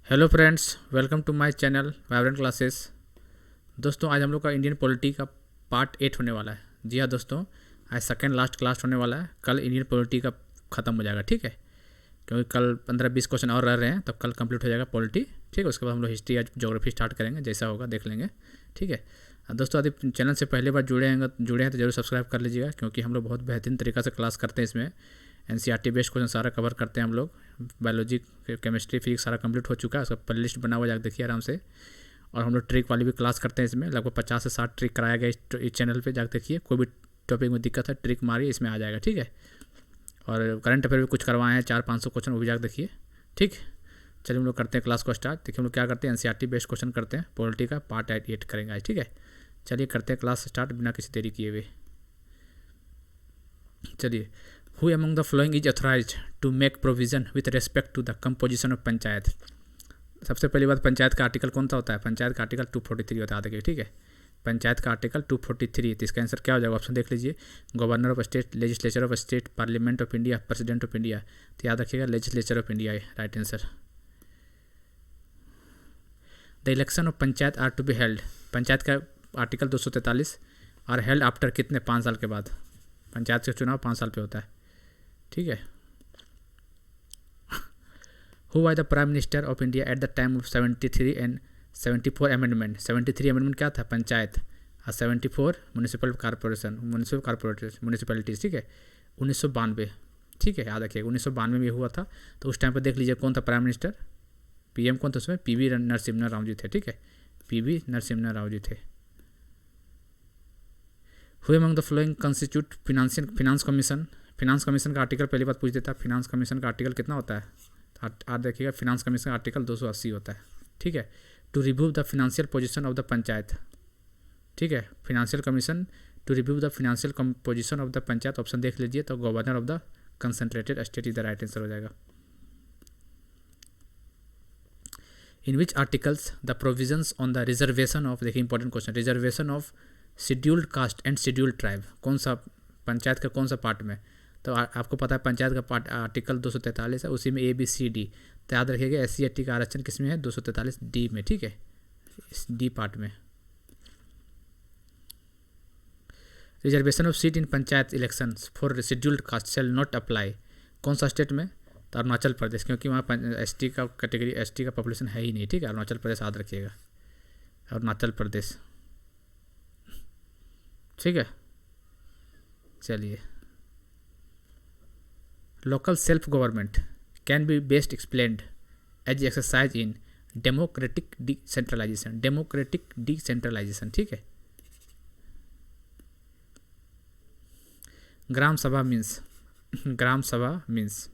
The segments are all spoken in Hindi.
Hello friends, welcome to my channel vibrant classes. दोस्तों, आज हम लोग का इंडियन पॉलिटी का पार्ट 8 होने वाला है। जी हाँ दोस्तों, आज सेकंड लास्ट क्लास होने वाला है। कल इंडियन पॉलिटी का ख़त्म हो जाएगा, ठीक है। क्योंकि कल 15-20 क्वेश्चन और रह रहे हैं, तब कल कंप्लीट हो जाएगा पॉलिटी, ठीक है। उसके बाद हम लोग हिस्ट्री या ज्योग्राफी स्टार्ट करेंगे, जैसा होगा देख लेंगे, ठीक है। दोस्तों, यदि चैनल से पहले बार जुड़े हैं तो जरूर सब्सक्राइब कर लीजिएगा, क्योंकि हम लोग बहुत बेहतरीन तरीक़ा से क्लास करते हैं। इसमें एनसीईआरटी बेस्ड क्वेश्चन सारा कवर करते हैं हम लोग। बायोलॉजी, केमिस्ट्री, फिजिक्स सारा कंप्लीट हो चुका है। उसका प्ले लिस्ट बना हुआ, जाकर देखिए आराम से। और हम लोग ट्रिक वाली भी क्लास करते हैं। इसमें लगभग 50 से 60 ट्रिक कराया गया इस चैनल पे, जाकर देखिए। कोई भी टॉपिक में दिक्कत है, ट्रिक मारिए, इसमें आ जाएगा, ठीक है। और करंट अफेयर भी कुछ करवाए हैं, 400-500 क्वेश्चन, वो भी जाकर देखिए, ठीक। चलिए हम लोग करते हैं क्लास को स्टार्ट। देखिए हम लोग क्या करते हैं, एनसीईआरटी बेस्ड क्वेश्चन करते हैं। पॉलिटी का पार्ट 8 करेंगे आज, ठीक है। चलिए करते हैं क्लास स्टार्ट बिना किसी देरी किए हुए। चलिए, who among the following is authorised to make provision with respect to the composition of panchayat. सबसे पहली बात, पंचायत का आर्टिकल कौन सा होता है? पंचायत का आर्टिकल 243 होता है, देखिए, ठीक है। पंचायत का आर्टिकल 243। तो इसका आंसर क्या हो जाएगा? ऑप्शन देख लीजिए। Governor of state, legislature of state, parliament of India, president of India. तो याद रखिएगा, लेजिस्लेचर ऑफ इंडिया है right answer. The election of panchayat are to be held. Panchayat का आर्टिकल 243 और हेल्ड आफ्टर कितने? 5 साल के बाद। पंचायत से चुनाव 5 साल पे होता है, ठीक है। Who was the prime minister of India at the time of 73 and 74 amendment. 73 amendment क्या था? पंचायत। और 74 म्यूनिसिपल कॉर्पोरेशन, म्यूनिसिपैलिटीज, ठीक है। 1992, ठीक है, याद रखिएगा 1992 में ये हुआ था। तो उस टाइम पर देख लीजिए कौन था प्राइम मिनिस्टर, पीएम कौन था उसमें? पीवी नरसिम्हा राव जी थे, ठीक है। पीवी नरसिम्हा राव जी थे। Who among the following constitute finance commission. Finance commission का आर्टिकल पहली बात पूछ देता है। फिनांस कमीशन का आर्टिकल कितना होता है? आप देखिएगा, फिनांस कमीशन का आर्टिकल 280 होता है, ठीक है। To review the financial position of the panchayat, ठीक है। Financial commission to review the financial position of the panchayat, option देख लीजिए। तो governor of the concentrated state is the right answer हो जाएगा। In which articles the provisions on the reservation of, देखिए important question, reservation of scheduled caste and scheduled tribe, कौन सा पंचायत का कौन सा पार्ट में? तो आपको पता है पंचायत का पार्ट आर्टिकल 243 है, उसी में ABCD। तो याद रखिएगा SC/ST का आरक्षण किस में है? 243D में, ठीक है, इस D पार्ट में। Reservation of seat in panchayat election for scheduled caste shall not apply, कौन सा स्टेट में? तो अरुणाचल प्रदेश, क्योंकि वहाँ ST का कैटेगरी, ST का पॉपुलेशन है ही नहीं, ठीक है। अरुणाचल प्रदेश याद रखिएगा, अरुणाचल प्रदेश, ठीक है। चलिए, local self government can be best explained as exercise in democratic decentralisation. Democratic decentralisation, ठीक है। ग्राम सभा मीन्स, ग्राम सभा मीन्स,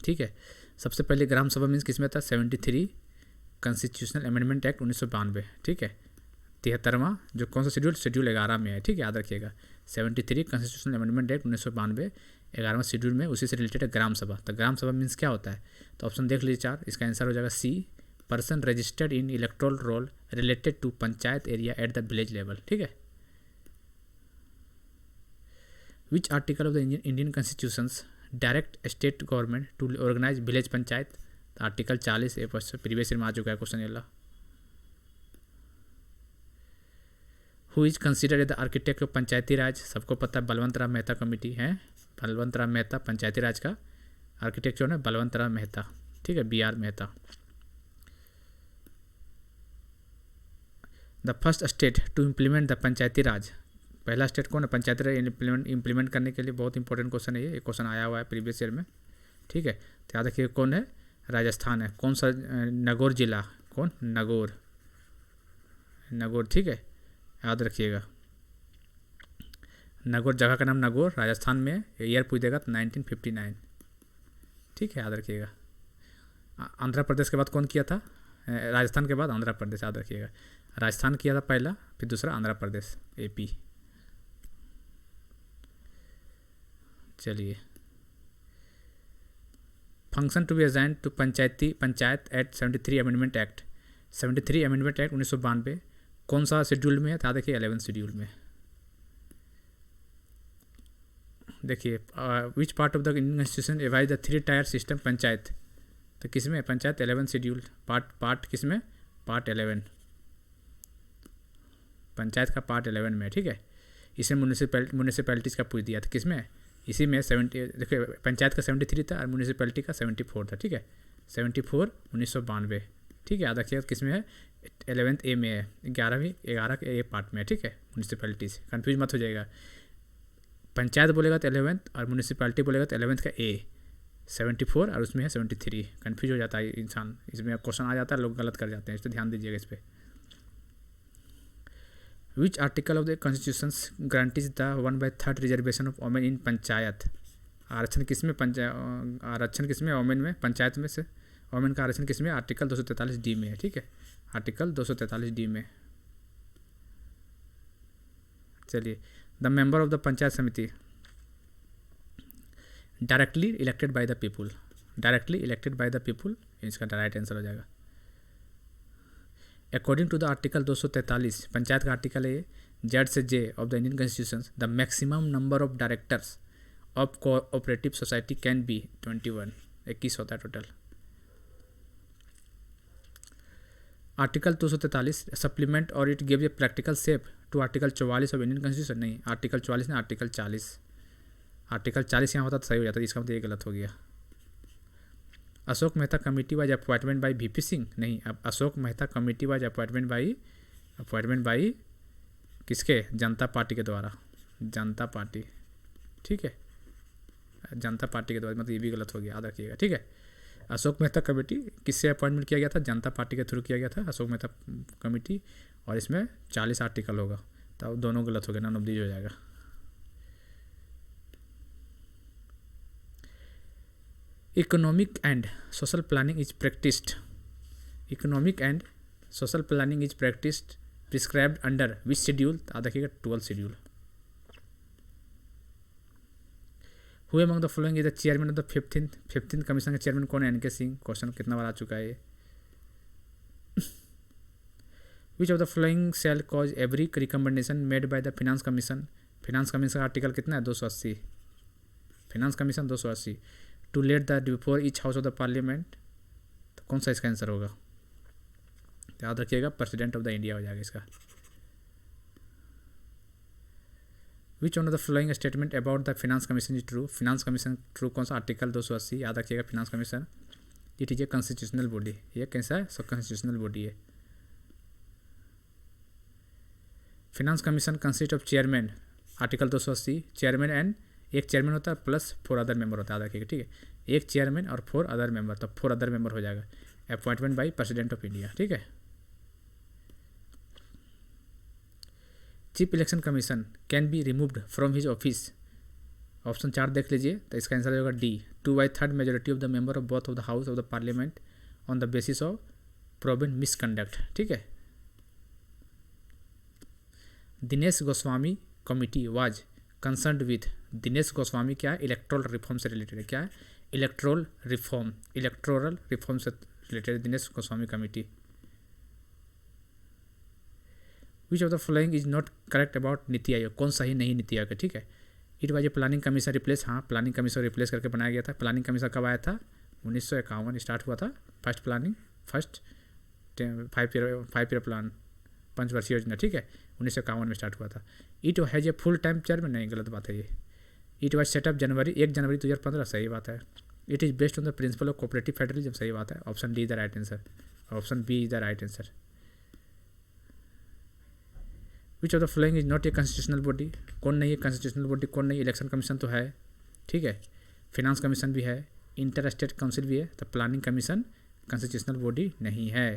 ठीक है। सबसे पहले ग्राम सभा मीन्स किस में था? 73 कॉन्स्टिट्यूशनल अमेंडमेंट एक्ट 1992, ठीक है। 73वां जो कौन सा शेड्यूल? शेड्यूल 11 में है, ठीक है, याद रखिएगा। 73 कॉन्स्टिट्यूशनल अमेंडमेंट एक्ट 1992 11वां शेड्यूल में, उसी से रिलेटेड है ग्राम सभा। तो ग्राम सभा मीन्स क्या होता है? तो ऑप्शन देख लीजिए 4, इसका आंसर हो जाएगा C, person registered in electoral roll related to panchayat area at the village level, ठीक है। Which article of the Indian constitutions direct state government to organise village panchayat? Article 40 previous year में आ चुका है क्वेश्चन ये। Who is considered the architect of Panchayati Raj? सबको पता है, बलवंत राम मेहता कमेटी है। बलवंत राम मेहता पंचायती राज का आर्किटेक्ट जो है बलवंत राम मेहता, ठीक है, BR Mehta. The first state to implement the Panchayati Raj, पहला स्टेट कौन है पंचायती राज इम्प्लीमेंट करने के लिए? बहुत इंपॉर्टेंट क्वेश्चन है ये क्वेश्चन आया हुआ है प्रीवियस ईयर में, ठीक है। तो याद रखिए कौन है? राजस्थान है। कौन सा? नगौर जिला, कौन? नगौर, नगौर, ठीक है, याद रखिएगा। नगौर जगह का नाम नगौर, राजस्थान में। ईयर पूछ देगा तो 1959, ठीक है, याद रखिएगा। आंध्र प्रदेश के बाद कौन किया था? राजस्थान के बाद आंध्र प्रदेश, याद रखिएगा। राजस्थान किया था पहला, फिर दूसरा आंध्र प्रदेश, AP। चलिए, function to be assigned to panchayat at 73 amendment act. 73 amendment act 1992 कौन सा शेड्यूल में है? था देखिए 11 शेड्यूल में। देखिए which part of the Indian constitution advise the 3 tier system panchayat? तो किस में पंचायत 11 शेड्यूल पार्ट किस में, पार्ट 11, पंचायत का पार्ट 11 में, ठीक है। इसमें म्यूनिसिपैलिटीज़ का पूछ दिया था किस में, इसी में 70, देखिए पंचायत का 73 था और म्यूनिसिपैलिटी का 74 था, ठीक है। 74 1992, ठीक है, याद रखिएगा किस में है, 11th ए में है, 11 के ए पार्ट में है, ठीक है। म्यूनिसिपैलिटीज़ कंफ्यूज मत हो जाएगा, पंचायत बोलेगा तो 11th और म्यूनिसिपैलिटी बोलेगा तो 11th का ए 74 और उसमें है 73, कंफ्यूज हो जाता है इंसान, इसमें क्वेश्चन आ जाता है, लोग गलत कर जाते हैं, इस पर ध्यान दीजिएगा इस पर। Which article of the constitution guarantees the 1/3 reservation of women in panchayat, आरक्षण किस में, आरक्षण किस में वोमेन में, पंचायत में से वोमेन का आरक्षण किस में, आर्टिकल 243D में है, ठीक है, आर्टिकल 243D में। चलिए, the member of the panchayat samiti directly elected by the people, directly elected by the people, इसका राइट आंसर हो जाएगा। According to the article 243, panchayat का आर्टिकल है जेड से J of the Indian constitution, the maximum number of directors of cooperative society can be 21, 21 होता है टोटल। आर्टिकल 243 सप्लीमेंट और it gives a practical shape to article 44 of Indian constitution, नहीं आर्टिकल 44 नहीं आर्टिकल 40, आर्टिकल 40 यहाँ होता तो सही हो जाता, इसका मतलब ये गलत हो गया। Ashok Mehta committee was appointment bye VP Singh, नहीं, अब Ashok Mehta committee was appointment by किसके, जनता पार्टी के द्वारा, जनता पार्टी, ठीक है, जनता पार्टी के द्वारा, मतलब ये भी गलत हो गया, याद रखिएगा, ठीक है। अशोक मेहता कमेटी किससे अपॉइंटमेंट किया गया था, जनता पार्टी के थ्रू किया गया था अशोक मेहता कमेटी, और इसमें 40 आर्टिकल होगा, तो दोनों गलत हो गए, नन ऑफ दीज हो जाएगा। Economic and social planning is practised, economic and social planning is practised prescribed under which schedule, तो देखिएगा 12 schedule. Who among the following is the chairman of the 15th commission के चेयरमैन कौन है, NK सिंह, क्वेश्चन कितना बार आ चुका है ये। Which of the following shall cause every recommendation made by the finance commission, finance commission का आर्टिकल कितना है, 280, finance commission 280, to let the before each house of the parliament, तो कौन सा इसका आंसर होगा, याद रखिएगा प्रेसिडेंट ऑफ द इंडिया हो जाएगा इसका। Which one of the following statement about the finance commission is true, finance commission true कौन सा, आर्टिकल 280, याद रखिएगा finance commission it is a constitutional body, ये कैसा है, सब कॉन्स्टिट्यूशनल बॉडी है। Finance commission consist of chairman, article 280, chairman and एक चेयरमैन होता है प्लस 4 अदर मेंबर होता है, याद रखिएगा, ठीक है, एक चेयरमैन और 4 अदर मेंबर, तो 4 अदर मेंबर हो जाएगा, appointment by president of India, ठीक है। Chief election commission can be removed from his office, option 4 देख लीजिए, तो इसका आंसर होगा D, 2/3 majority of the member of both of the house of the parliament on the basis of proven misconduct, ठीक है। Dinesh Goswami committee was concerned with, Dinesh Goswami क्या है, इलेक्ट्रोल रिफॉर्म से रिलेटेड है, क्या है, इलेक्ट्रोल रिफॉर्म से related Dinesh Goswami committee. Which of the following is not correct about NITI Aayog, कौन सही नहीं नीति आयोग, ठीक है। It was a planning commission replace, हाँ प्लानिंग कमीशन रिप्लेस करके बनाया गया था। प्लानिंग कमीशन कब आया था, 1951 स्टार्ट हुआ था, first planning, first 5 year plan, 5 वर्षीय योजना, ठीक है, 1951 में स्टार्ट हुआ था। It has a full time chairman, नहीं गलत बात है ये। इट वाज सेटअप 1 जनवरी 2015, सही बात है। It is based on the principle of cooperative federalism, सही बात है, option D is the right answer, option B is the right answer. Which of the following is not a constitutional body, कौन नहीं है कॉन्स्टिट्यूशनल बॉडी, कौन नहीं, इलेक्शन कमीशन तो है, ठीक है, फिनांस कमीशन भी है, इंटर स्टेट काउंसिल भी है, तो प्लानिंग कमीशन कॉन्स्टिट्यूशनल बॉडी नहीं है।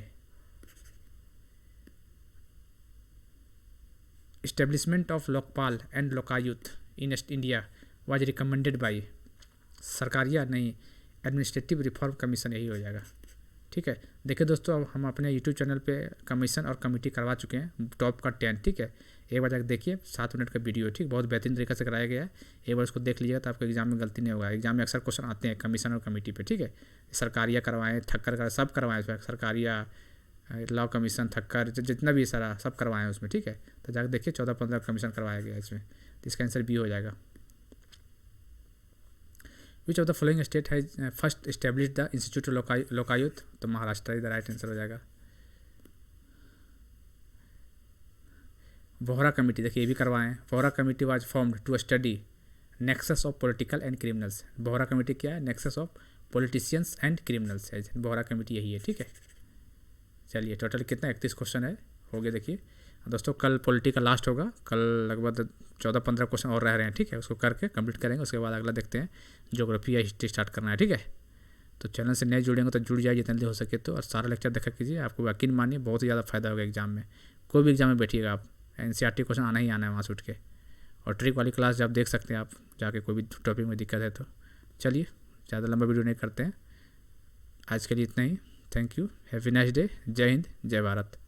Establishment of Lokpal and Lokayukta in India was recommended by, Sarkaria नहीं, एडमिनिस्ट्रेटिव रिफॉर्म कमीशन, यही हो जाएगा, ठीक है। देखिए दोस्तों, अब हम अपने यूट्यूब चैनल पे कमीशन और कमेटी करवा चुके हैं, टॉप का 10, ठीक है, एक बार जाकर देखिए, 7 मिनट का वीडियो, ठीक, बहुत बेहतरीन तरीके से कराया गया है, एक बार उसको देख लीजिएगा तो आपको एग्जाम में गलती नहीं होगा। एग्जाम में अक्सर क्वेश्चन आते हैं कमीशन और कमेटी पे, ठीक है, सरकारिया करवाएं, थक्कर कर सब करवाएं, उसमें सरकारिया, लॉ कमीशन, थक्कर, जितना भी सारा सब करवाएं उसमें, ठीक है, तो जाकर देखिए 14-15 कमीशन करवाया गया इसमें, तो इसका आंसर बी हो जाएगा। विच of the following state has first establish the institute Lokayukta, तो महाराष्ट्र इधर राइट आंसर हो जाएगा। वोहरा कमेटी, देखिए ये भी करवाएं। Vohra committee was formed to study nexus of political and criminals. Vohra committee क्या है? Nexus of politicians and criminals है, वोहरा कमेटी यही है, ठीक है। चलिए टोटल कितना 31 क्वेश्चन है, हो गया। देखिए दोस्तों कल पॉलिटी का लास्ट होगा, कल लगभग 14-15 क्वेश्चन और रह रहे हैं, ठीक है। उसको करके कंप्लीट करेंगे, उसके बाद अगला देखते हैं ज्योग्राफी या हिस्ट्री स्टार्ट करना है, ठीक है। तो चैनल से नए जुड़ेंगे तो जुड़ जाइए जितना जल्दी हो सके तो, और सारा लेक्चर देखा कीजिए, आपको यकीन मानिए बहुत ही ज़्यादा फायदा होगा एग्जाम में। कोई भी एग्जाम में बैठिएगा आप, NCERT क्वेश्चन आना ही आना है वहाँ से उठ के। और ट्रिक वाली क्लास जब देख सकते हैं आप जाके, कोई भी टॉपिक में दिक्कत है तो। चलिए ज़्यादा लंबा वीडियो नहीं करते हैं, आज के लिए इतना ही। Thank you, have a nice day, जय हिंद, जय भारत।